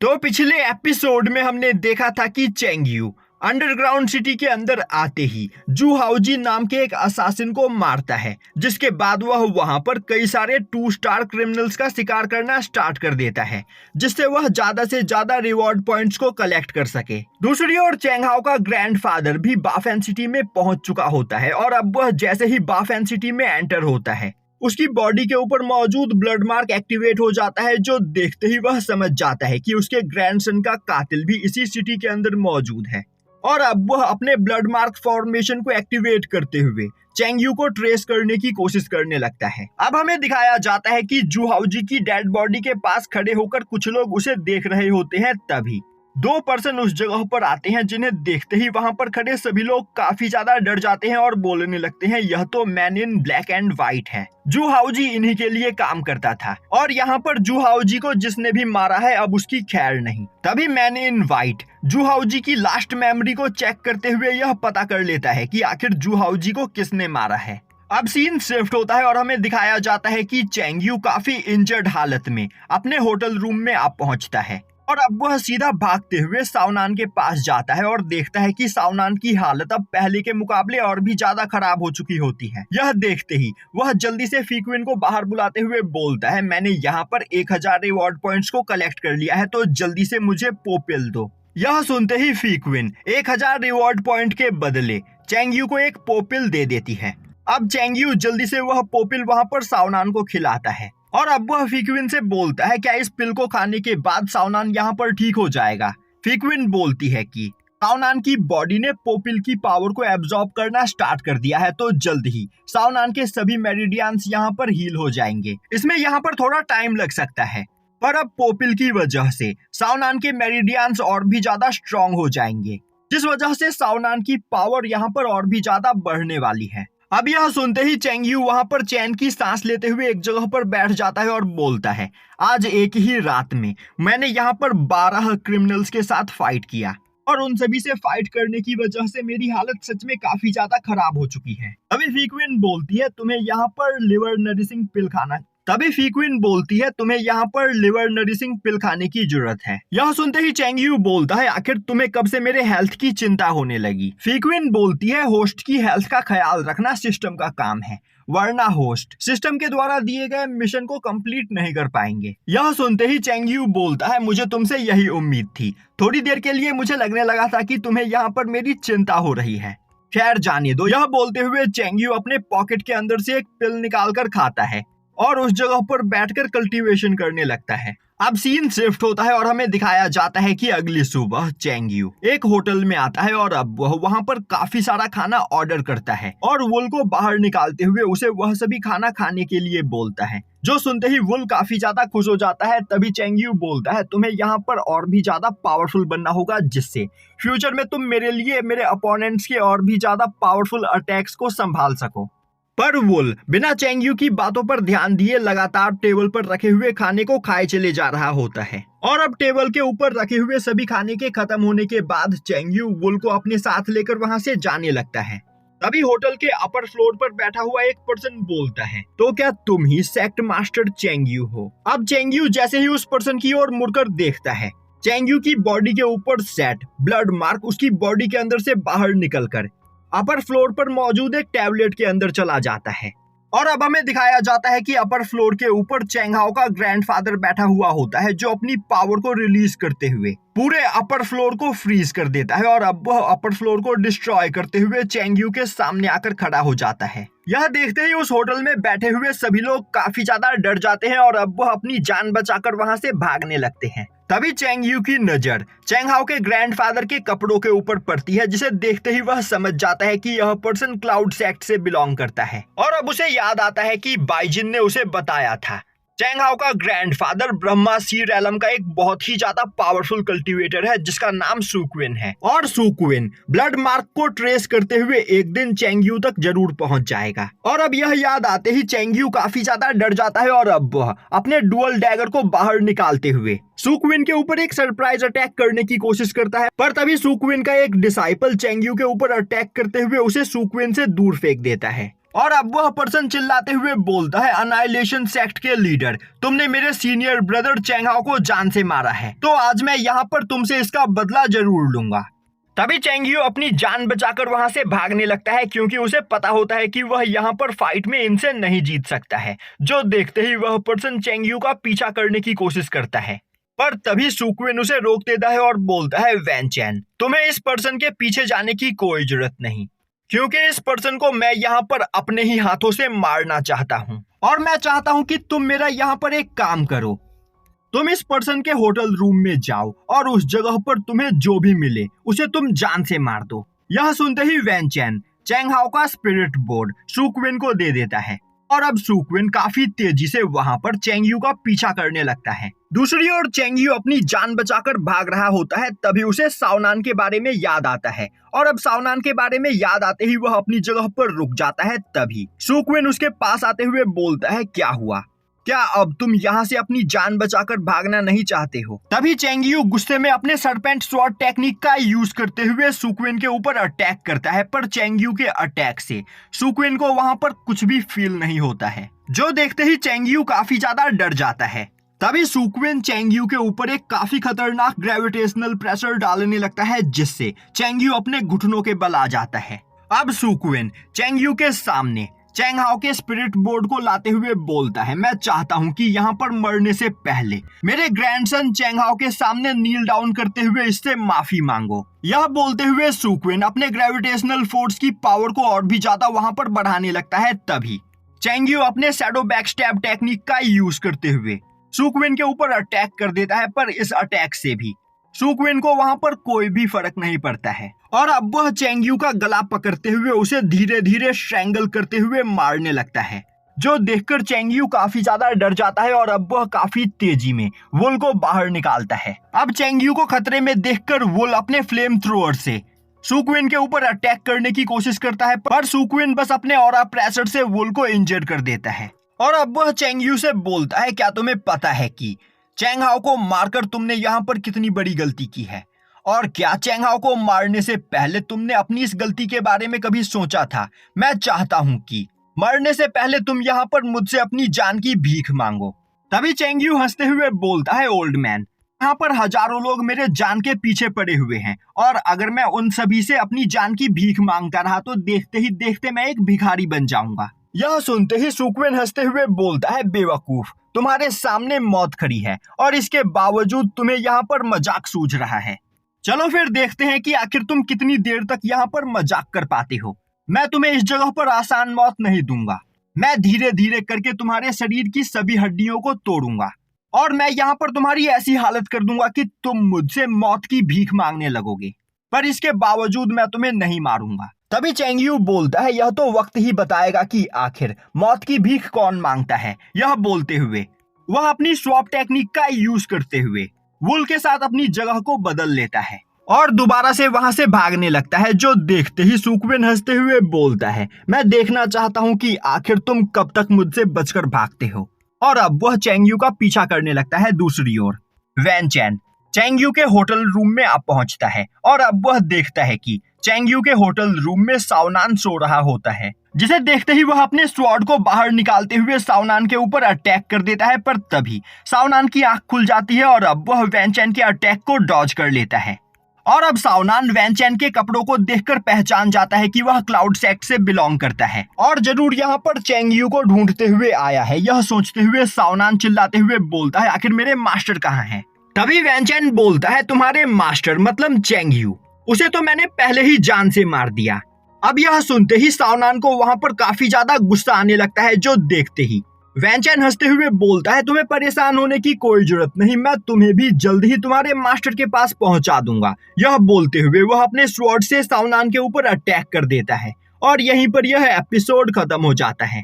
तो पिछले एपिसोड में हमने देखा था कि चेंगयू अंडरग्राउंड सिटी के अंदर आते ही जू हाउजी नाम के एक असासिन को मारता है, जिसके बाद वह वहां पर कई सारे 2 स्टार क्रिमिनल्स का शिकार करना स्टार्ट कर देता है, जिससे वह ज्यादा से ज्यादा रिवॉर्ड पॉइंट्स को कलेक्ट कर सके। दूसरी ओर चेंगहाओ का ग्रैंडफादर भी बाफेन सिटी में पहुंच चुका होता है और अब वह जैसे ही बाफेन सिटी में एंटर होता है, उसकी बॉडी के ऊपर मौजूद ब्लड मार्क एक्टिवेट हो जाता है, जो देखते ही वह समझ जाता है कि उसके ग्रैंडसन का कातिल भी इसी सिटी के अंदर मौजूद है। और अब वह अपने ब्लड मार्क फॉर्मेशन को एक्टिवेट करते हुए चेंगयू को ट्रेस करने की कोशिश करने लगता है। अब हमें दिखाया जाता है कि जू हाउजी की डेड बॉडी के पास खड़े होकर कुछ लोग उसे देख रहे होते हैं। तभी 2 पर्सन उस जगह पर आते हैं, जिन्हें देखते ही वहां पर खड़े सभी लोग काफी ज्यादा डर जाते हैं और बोलने लगते हैं, यह तो man in black and white है। जू हाउजी इन्हीं के लिए काम करता था और यहाँ पर जू हाउजी को जिसने भी मारा है अब उसकी खैर नहीं। तभी मैन इन व्हाइट जू हाउजी की लास्ट मेमोरी को चेक करते हुए यह पता कर लेता है कि आखिर जू हाउजी को किसने मारा है। अब सीन शिफ्ट होता है और हमें दिखाया जाता है कि चेंगयू काफी इंजर्ड हालत में अपने होटल रूम में आ पहुंचता है और अब वह सीधा भागते हुए सावनान के पास जाता है और देखता है कि सावनान की हालत अब पहले के मुकाबले और भी ज्यादा खराब हो चुकी होती है। यह देखते ही वह जल्दी से फीक्विन को बाहर बुलाते हुए बोलता है, मैंने यहाँ पर 1000 रिवॉर्ड पॉइंट्स को कलेक्ट कर लिया है, तो जल्दी से मुझे पोपिल दो। यह सुनते ही फीक्विन 1000 रिवॉर्ड पॉइंट के बदले चेंगयू को एक पोपिल दे देती है। अब चेंगयू जल्दी से वह पोपिल वहां पर सावनान को खिलाता है और अब वह फीक्विन से बोलता है, क्या इस पिल को खाने के बाद सावनान यहाँ पर ठीक हो जाएगा? फीक्विन बोलती है कि सावनान की बॉडी ने पोपिल की पावर को एब्जॉर्ब करना स्टार्ट कर दिया है, तो जल्द ही सावनान के सभी मेरिडियंस यहाँ पर हील हो जाएंगे। इसमें यहाँ पर थोड़ा टाइम लग सकता है, पर अब पोपिल की वजह से सावनान के मेरिडियंस और भी ज्यादा स्ट्रॉन्ग हो जाएंगे, जिस वजह से सावनान की पावर यहाँ पर और भी ज्यादा बढ़ने वाली है। अब यह सुनते ही चेंगयू वहां पर चैन की सांस लेते हुए एक जगह पर बैठ जाता है और बोलता है, आज एक ही रात में मैंने यहाँ पर 12 क्रिमिनल्स के साथ फाइट किया और उन सभी से फाइट करने की वजह से मेरी हालत सच में काफी ज्यादा खराब हो चुकी है। तभी फीक्विन बोलती है, तुम्हें यहाँ पर लिवर नरिशिंग पिल खाने की जरूरत है। यह सुनते ही चेंगयू बोलता है, आखिर तुम्हें कब से मेरे हेल्थ की चिंता होने लगी? फीक्विन बोलती है, होस्ट की हेल्थ का ख्याल रखना सिस्टम का काम है, वरना होस्ट सिस्टम के द्वारा दिए गए मिशन को कंप्लीट नहीं कर पाएंगे। यह सुनते ही चेंगयू बोलता है, मुझे तुमसे यही उम्मीद थी। थोड़ी देर के लिए मुझे लगने लगा था कि तुम्हें यहाँ पर मेरी चिंता हो रही है। खैर जाने दो। यह बोलते हुए चेंगयू अपने पॉकेट के अंदर से एक पिल निकाल कर खाता है और उस जगह पर बैठकर कल्टीवेशन करने लगता है। अब सीन शिफ्ट होता है और हमें दिखाया जाता है कि अगली सुबह चेंगयू एक होटल में आता है और अब वह वहां पर काफी सारा खाना ऑर्डर करता है और वुल को बाहर निकालते हुए उसे वह सभी खाना खाने के लिए बोलता है, जो सुनते ही वुल काफी ज्यादा खुश हो जाता है। तभी चेंगयू बोलता है, तुम्हें यहाँ पर और भी ज्यादा पावरफुल बनना होगा, जिससे फ्यूचर में तुम मेरे लिए मेरे अपोनेंट्स के और भी ज्यादा पावरफुल अटैक्स को संभाल सको। पर वुल बिना चेंगयू की बातों पर ध्यान दिए लगातार टेबल पर रखे हुए खाने को खाए चले जा रहा होता है और अब टेबल के ऊपर रखे हुए सभी खाने के खत्म होने के बाद चेंगयू वुल को अपने साथ लेकर वहां से जाने लगता है। तभी होटल के अपर फ्लोर पर बैठा हुआ एक पर्सन बोलता है, तो क्या तुम ही सेक्ट मास्टर चेंगयू हो? अब चेंगयू जैसे ही उस पर्सन की ओर मुड़कर देखता है, चेंगयू की बॉडी के ऊपर सेट ब्लड मार्क उसकी बॉडी के अंदर से बाहर निकलकर अपर फ्लोर पर मौजूद एक टैबलेट के अंदर चला जाता है और अब हमें दिखाया जाता है कि अपर फ्लोर के ऊपर चेंगहाओ का ग्रैंडफादर बैठा हुआ होता है, जो अपनी पावर को रिलीज करते हुए पूरे अपर फ्लोर को फ्रीज कर देता है और अब वह अपर फ्लोर को डिस्ट्रॉय करते हुए चेंगयू के सामने आकर खड़ा हो जाता है। यह देखते ही उस होटल में बैठे हुए सभी लोग काफी ज्यादा डर जाते हैं और अब वह अपनी जान बचाकर वहां से भागने लगते हैं। तभी चेंगयू की नजर चेंगहाओ के ग्रैंडफादर के कपड़ों के ऊपर पड़ती है, जिसे देखते ही वह समझ जाता है कि यह पर्सन क्लाउड सेक्ट से बिलोंग करता है और अब उसे याद आता है कि बाइजिन ने उसे बताया था चेंगहाओ का ग्रैंडफादर ब्रह्मा सी रैलम का एक बहुत ही ज्यादा पावरफुल कल्टीवेटर है, जिसका नाम सुक्विन है और सुक्विन ब्लड मार्क को ट्रेस करते हुए एक दिन चेंगयू तक जरूर पहुंच जाएगा। और अब यह याद आते ही चेंगयू काफी ज्यादा डर जाता है और अब वह अपने डुअल डैगर को बाहर निकालते हुए सुक्विन के ऊपर एक सरप्राइज अटैक करने की कोशिश करता है, पर तभी सुक्विन का एक डिसाइपल चेंगयू के ऊपर अटैक करते हुए उसे सुक्विन से दूर फेंक देता है और अब वह पर्सन चिल्लाते हुए बोलता है, अनाइलेशन सेक्ट के लीडर, तुमने मेरे सीनियर ब्रदर चेंग हाओ को जान से मारा है, तो आज मैं यहाँ पर तुमसे इसका बदला जरूर लूंगा। तभी चेंग यू अपनी जान बचाकर वहां से भागने लगता है, क्योंकि उसे पता होता है कि वह यहाँ पर फाइट में इनसे नहीं जीत सकता है। जो देखते ही वह पर्सन चेंग यू का पीछा करने की कोशिश करता है, पर तभी सुक्विन उसे रोक देता है और बोलता है, वैन चैन, तुम्हें इस पर्सन के पीछे जाने की कोई जरूरत नहीं, क्योंकि इस पर्सन को मैं यहाँ पर अपने ही हाथों से मारना चाहता हूँ। और मैं चाहता हूँ कि तुम मेरा यहाँ पर एक काम करो, तुम इस पर्सन के होटल रूम में जाओ और उस जगह पर तुम्हें जो भी मिले उसे तुम जान से मार दो। यह सुनते ही वैन चैन चेंग हाओ का स्पिरिट बोर्ड सुक्विन को दे देता है और अब सुक्विन काफी तेजी से वहां पर चेंग यू का पीछा करने लगता है। दूसरी ओर चेंग यू अपनी जान बचाकर भाग रहा होता है, तभी उसे सावनान के बारे में याद आता है और अब सावनान के बारे में याद आते ही वह अपनी जगह पर रुक जाता है। तभी सुक्विन उसके पास आते हुए बोलता है, क्या हुआ, क्या अब तुम यहाँ से अपनी जान बचाकर भागना नहीं चाहते हो? तभी चेंग यू गुस्से में अपने सरपेंट स्वॉर्ड टेक्निक का यूज करते हुए सुक्विन के ऊपर अटैक करता है, पर चेंग यू के अटैक से सुक्विन को वहां पर कुछ भी फील नहीं होता है। जो देखते ही चेंग यू काफी ज्यादा डर जाता है। तभी सुक्विन चेंग यू के ऊपर एक काफी खतरनाक ग्रेविटेशनल प्रेशर डालने लगता है, जिससे चेंग यू अपने घुटनों के बल आ जाता है। अब सुक्विन चेंग यू के सामने चेंग हाओ के स्पिरिट बोर्ड को लाते हुए बोलता है, मैं चाहता हूं कि यहाँ पर मरने से पहले मेरे ग्रैंडसन चेंग हाओ के सामने नील डाउन करते हुए इससे माफी मांगो। यह बोलते हुए सुक्विन अपने ग्रेविटेशनल फोर्स की पावर को और भी ज्यादा वहां पर बढ़ाने लगता है। तभी चेंग यू अपने शैडो बैकस्टैब टेक्निक का यूज करते हुए सुक्विन के ऊपर अटैक कर देता है, पर इस अटैक से भी सुक्विन को वहां पर कोई भी फर्क नहीं पड़ता है और अब वह चेंग यू का गला पकड़ते हुए उसे धीरे धीरे स्ट्रैंगल करते हुए मारने लगता है। जो देखकर चेंग यू काफी ज्यादा डर जाता है और अब वह काफी तेजी में वुल को बाहर निकालता है। अब चेंग यू को खतरे में देखकर वुल अपने फ्लेम थ्रोअर से सुक्विन के ऊपर अटैक करने की कोशिश करता है, पर सुक्विन बस अपने ऑरा प्रेशर से वुल को इंजर्ड कर देता है। और अब वह चेंग यू से बोलता है, क्या तुम्हें पता है कि चेंग हाओ को मारकर तुमने यहाँ पर कितनी बड़ी गलती की है? और क्या चेंग हाओ को मारने से पहले तुमने अपनी इस गलती के बारे में कभी सोचा था? मैं चाहता हूँ कि मरने से पहले तुम यहाँ पर मुझसे अपनी जान की भीख मांगो। तभी चेंग यू हंसते हुए बोलता है, ओल्ड मैन, यहाँ पर हजारों लोग मेरे जान के पीछे पड़े हुए हैं और अगर मैं उन सभी से अपनी जान की भीख मांगता रहा तो देखते ही देखते मैं एक भिखारी बन जाऊंगा। यह सुनते ही सुक्विन हंसते हुए बोलता है, बेवकूफ, तुम्हारे सामने मौत खड़ी है और इसके बावजूद तुम्हें यहाँ पर मजाक सूझ रहा है। चलो फिर देखते हैं कि आखिर तुम कितनी देर तक यहाँ पर मजाक कर पाते हो। मैं तुम्हें इस जगह पर आसान मौत नहीं दूंगा। मैं धीरे धीरे करके तुम्हारे शरीर की सभी हड्डियों को तोड़ूंगा और मैं यहाँ पर तुम्हारी ऐसी हालत कर दूंगा कि तुम मुझसे मौत की भीख मांगने लगोगे, पर इसके बावजूद मैं तुम्हें नहीं मारूंगा। तभी चेंग यू बोलता है, यह तो वक्त ही बताएगा कि आखिर मौत की भीख कौन मांगता है। यह बोलते हुए वह अपनी स्वॉप टेक्निक का यूज करते हुए वुल के साथ अपनी जगह को बदल लेता है और दोबारा से वहां से भागने लगता है। जो देखते ही सुक्विन हंसते हुए बोलता है, मैं देखना चाहता हूं कि आखिर तुम कब तक मुझसे बचकर भागते हो। और अब वह चेंग यू का पीछा करने लगता है। दूसरी ओर वैन चैन चेंग यू के होटल रूम में अब पहुंचता है और अब वह देखता है कि चेंग यू के होटल रूम में सावनान सो रहा होता है, जिसे देखते ही वह अपने स्वॉर्ड को बाहर निकालते हुए सावनान के ऊपर अटैक कर देता है, पर तभी सावनान की आंख खुल जाती है और अब वह वैन चैन के अटैक को डॉज कर लेता है। और अब सावनान वैन चैन के कपड़ों को देखकर पहचान जाता है कि वह क्लाउड सेक्ट से बिलोंग करता है और जरूर यहाँ पर चेंग यू को ढूंढते हुए आया है। यह सोचते हुए सावनान चिल्लाते हुए बोलता है, आखिर मेरे मास्टर कहाँ हैं? तभी वैन चैन बोलता है, तुम्हारे मास्टर मतलब चेंग यू, उसे तो मैंने पहले ही जान से मार दिया। अब यह सुनते ही सावनान को वहां पर काफी ज्यादा गुस्सा आने लगता है। जो देखते ही वैन चैन हंसते हुए बोलता है, तुम्हें परेशान होने की कोई जरूरत नहीं, मैं तुम्हें भी जल्द ही तुम्हारे मास्टर के पास पहुंचा दूंगा। यह बोलते हुए वह अपने स्वॉर्ड से सावनान के ऊपर अटैक कर देता है और यहीं पर यह एपिसोड खत्म हो जाता है।